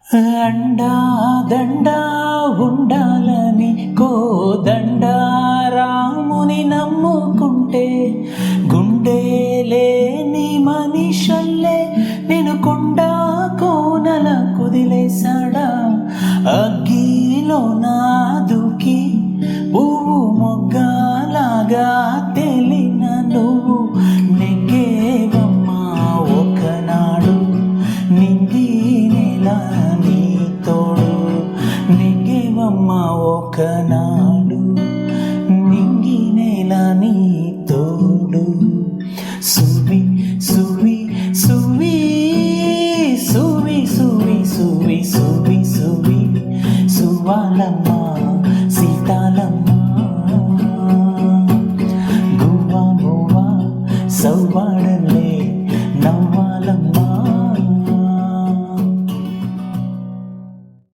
అండా దండా ఉండాలని కోదండా రాముని నమ్ముకుంటే గుండె లేని మనిషల్లే నేను కొండ కోనల కుదిలేశాడా అగ్గిలో నా